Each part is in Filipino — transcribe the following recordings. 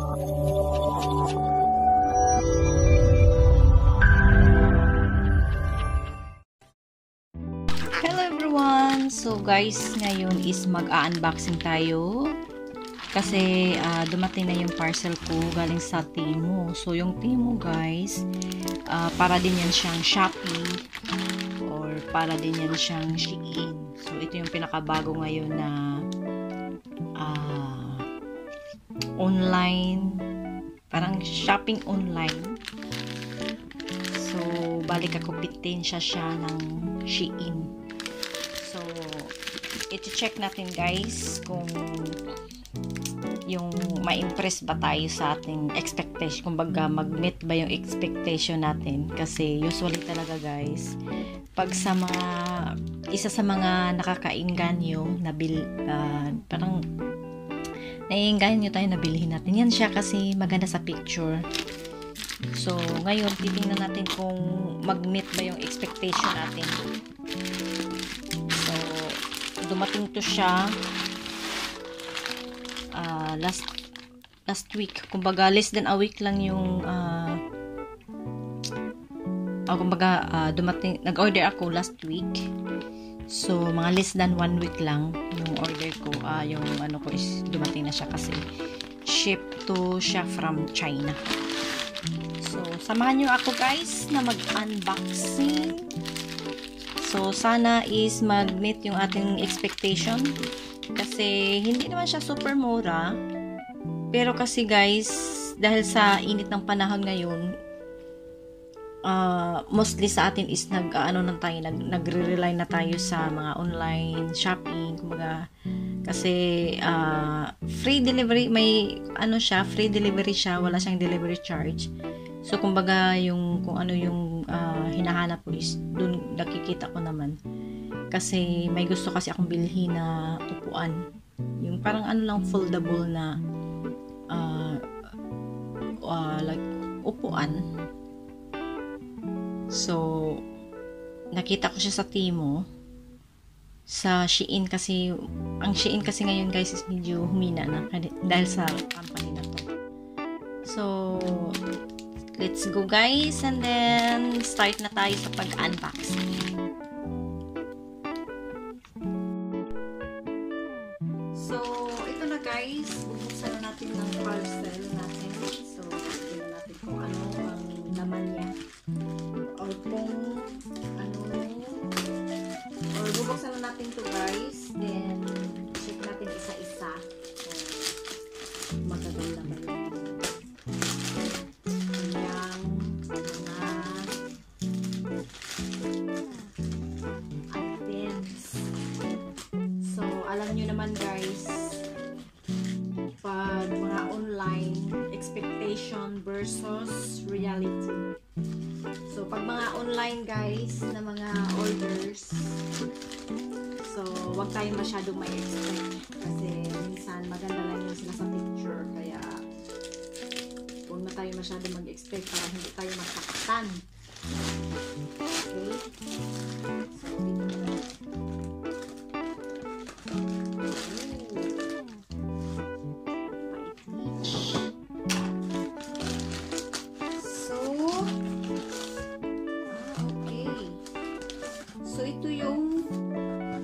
Hello everyone! So guys, ngayon is mag-unboxing tayo kasi dumating na yung parcel ko galing sa Temu. So yung Temu guys, para din yan siyang Shopee or para din yan siyang Shein. So ito yung pinakabago ngayon na online, parang shopping online. So balik ako pitin siya ng Shein. So i-check natin guys kung yung ma-impress ba tayo sa ating expectation, kumbaga mag-meet ba yung expectation natin, kasi usually talaga guys pag sa mga isa sa mga nakakainganyo na parang naiinganyo tayo na bilhin natin yan siya kasi maganda sa picture. So ngayon titingnan natin kung mag-meet ba yung expectation natin. So dumating to siya last week, kumbaga less than a week lang yung dumating, nag-order ako last week. So mga less than 1 week lang yung order ko, yung ano ko is dumating na siya kasi ship to siya from China. So samahan nyo ako guys na mag-unboxing. So sana is mag-meet yung ating expectation kasi hindi naman siya super mura, pero kasi guys dahil sa init ng panahon ngayon, mostly sa atin is nagre-rely na tayo sa mga online shopping, kumbaga kasi free delivery, may free delivery siya, wala siyang delivery charge. So kumbaga kung ano yung hinahanap ko is dun nakikita ko naman, kasi may gusto kasi akong bilhin na upuan, yung parang lang foldable na like upuan. So nakita ko siya sa Temu. Sa Shein kasi, ang Shein kasi ngayon guys is medyo humina na dahil sa company na to. So let's go guys, and then start na tayo sa pag-unboxing. So ito na guys, bubuksan na natin ng parcel natin. So tignan natin kung ano ang laman niya, or kung or bubuksan na natin to guys, then check natin isa-isa kung magaganda ba yung alam nyo naman guys, pag mga online expectation versus reality. So pag mga online guys na mga orders, so wag tayo masyadong may expect kasi minsan maganda lang yun sila sa picture, kaya huwag na tayo masyadong mag-expect para hindi tayo masaktan. Okay, so dito na.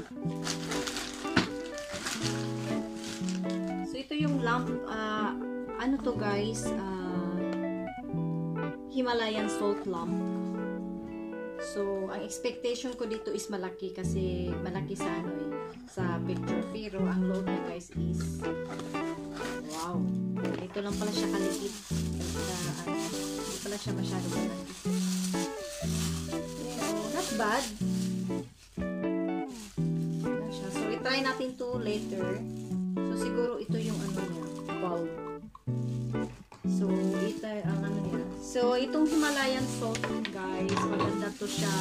So ito yung lamp, ano to guys, Himalayan salt lamp. So ang expectation ko dito is malaki, kasi malaki sa sa picture, pero ang load niya guys is wow, ito lang pala siya kaliit, hindi pala siya masyado malaki. Not bad. So i-try natin to later. So siguro ito yung niya, bulb. So ito ang niya. So itong Himalayan salt guys, maganda to siya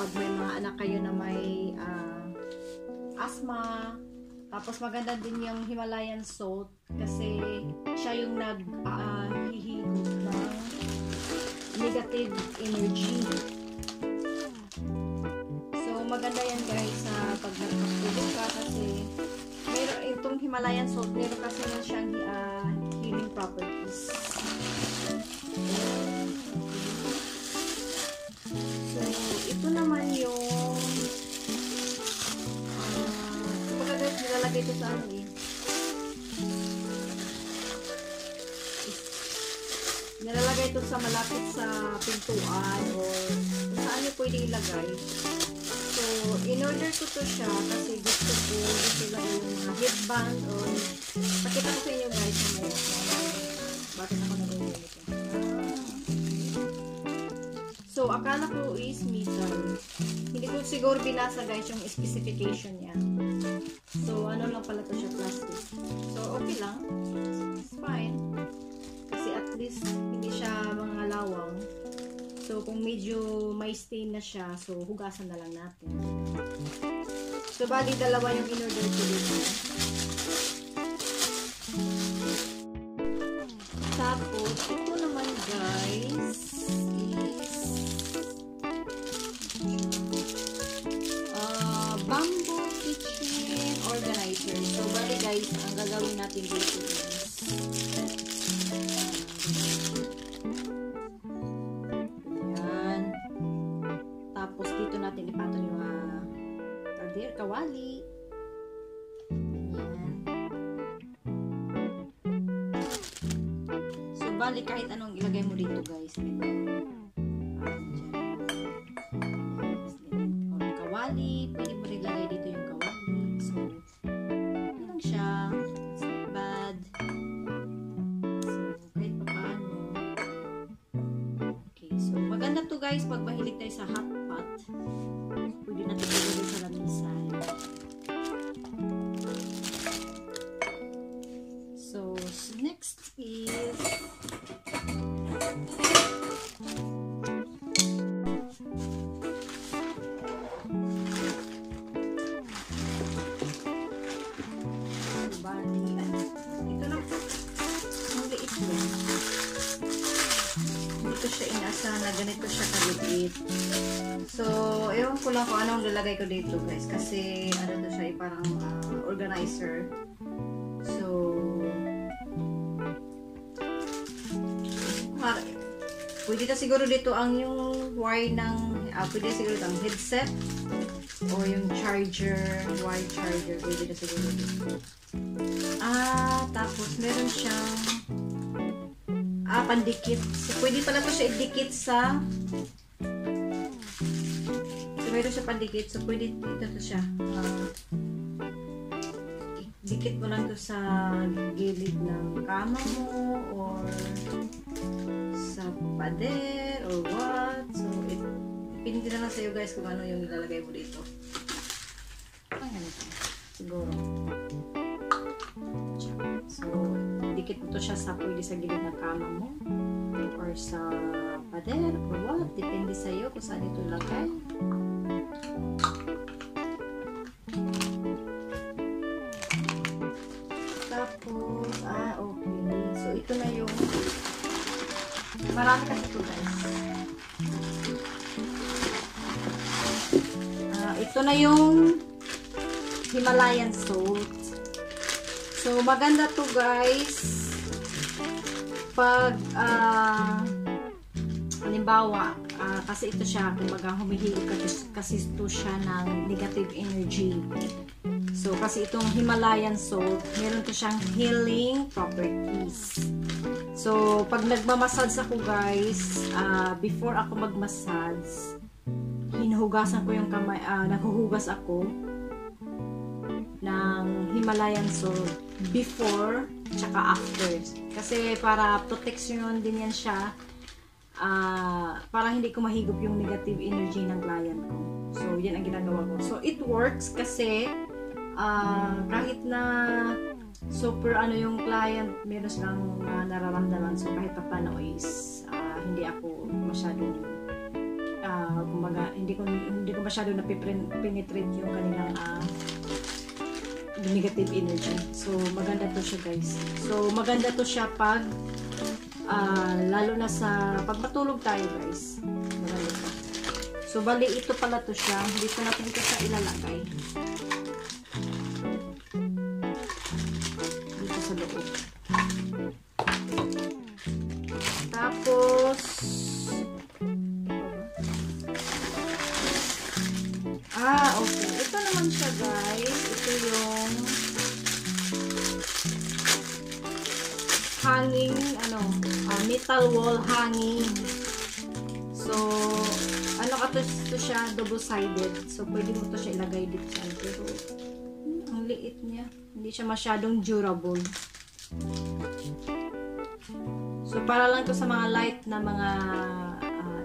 pag may mga anak kayo na may asthma. Tapos maganda din yung Himalayan salt kasi siya yung naghihigot ng negative energy. So maganda yan guys sa pag nagpapulog ka, kasi itong Himalayan salt, meron kasi na siyang healing property. Nilalagay ito sa malapit sa pintuan or kung saan nyo pwede ilagay. So, in order ko to siya kasi gusto lang yung mga headband or pakita ko sa inyo guys mamaya. Bakit ako nag-uwi ito? So, akala ko is metal. Hindi ko siguro binasa guys yung specification niya. So, ano lang pala to siya, plastic. So, okay lang. It's fine. Kasi at least, hindi siya mga lawang. So, kung medyo may stain na siya, so, hugasan na lang natin. So, bali, dalawa yung in-order ko dito. Tapos, ito naman guys, bamboo kitchen organizer. So, bali guys, ang gagawin natin dito is yan. Tapos, dito natin ipatong yung kawali. Yan. So, bali kahit anong ilagay mo dito guys. Kawali, pwede mo rin lagay dito yung kawali. So, yun lang siya. It's not bad. So, kahit pa paano. Okay, so maganda to guys pag mahilig tayo sa hot pot. Pwede natin ilagay sa lamisan. So, next is na ganito siya kaliit. So, ewan ko lang kung anong lalagay ko dito guys. Kasi, ano to siya, parang organizer. So, pwede na siguro dito ang yung wire ng, pwede siguro dito ang headset o yung charger, wire charger. Pwede na siguro dito. Tapos meron siyang pandikit. So, pwede pala ko siya idikit sa meron siya pandikit. So, pwede dito to siya. Dikit mo lang to sa gilid ng kama mo or sa pader or what. So, pinili na lang sa'yo guys kung ano yung ilalagay mo dito. Siguro. So, dikit mo to siya sa pwede sa gilid ng kama mo or sa pader or what. Depende sa'yo kung saan ito lagay. Tapos, okay. So, ito na yung marami kasi ito guys. Ito na yung Himalayan salt. So, maganda to guys pag halimbawa, kasi ito siya, kumbaga humihigop kasi ito siya ng negative energy. So, kasi itong Himalayan salt, meron to siyang healing properties. So, pag nagmamassage ako guys, before ako magmassage, hinuhugasan ko yung kamay, naghuhugas ako ng Himalayan salt before tsaka after. Kasi para protection din yan siya, para hindi ko mahigop yung negative energy ng client ko. So, yan ang ginagawa ko. So, it works kasi kahit na super yung client, meron silang nararamdaman. So, kahit pa paano is hindi ako masyadong kumbaga, hindi ko masyado na-penetrate yung kanilang negative energy. So, maganda to siya guys. So, maganda to siya pag lalo na sa pag matulog tayo guys. Maganda to. So, bali ito pala to siya. Dito natin ito siya ilalagay. Dito sa loob. Tapos okay. Ito naman siya guys. Ito yung hanging, metal wall hanging. So, to siya, double-sided. So, pwede mo to siya ilagay dito sa pero ang liit niya. Hindi siya masyadong durable. So, para lang to sa mga light na mga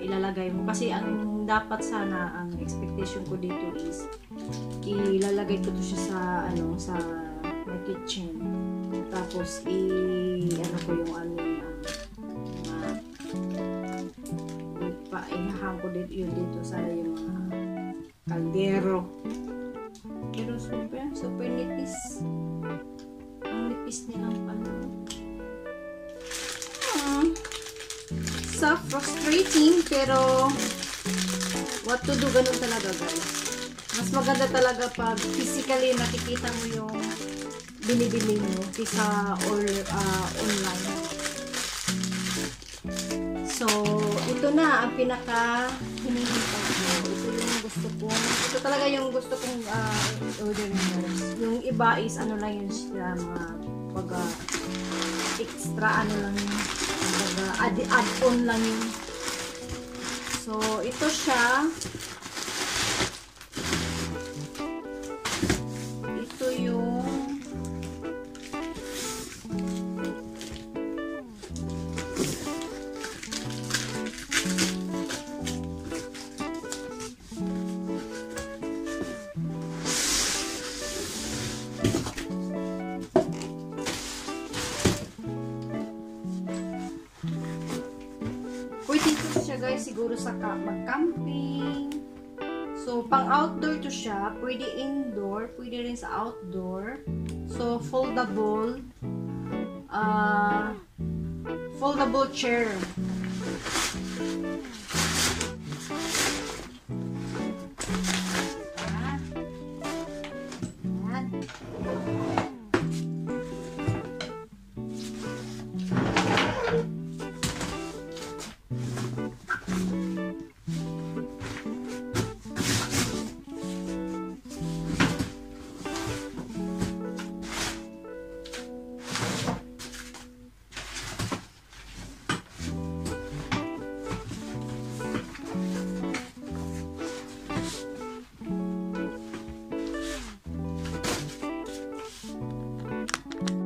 ilalagay mo. Kasi ang dapat sana, ang expectation ko dito is ilalagay ko to siya sa, sa my kitchen. Tapos, ko yung ihahang ko dito sa yung mga kaldero. Pero super nipis. Ang nipis nilang so frustrating, pero what to do, ganun talaga guys. Mas maganda talaga pag physically nakikita mo yung binibili mo kaysa online. So, ito na ang pinaka hinihintay ko. Ito yung gusto ko. Ito talaga yung gusto kong order nyo. Yung iba is lang yun sila, mga pag extra lang yun. Add-on lang yun. So, ito siya. Ito yung guys, siguro sa mag-camping. So, pang outdoor to siya. Pwede indoor, pwede rin sa outdoor. So, foldable chair.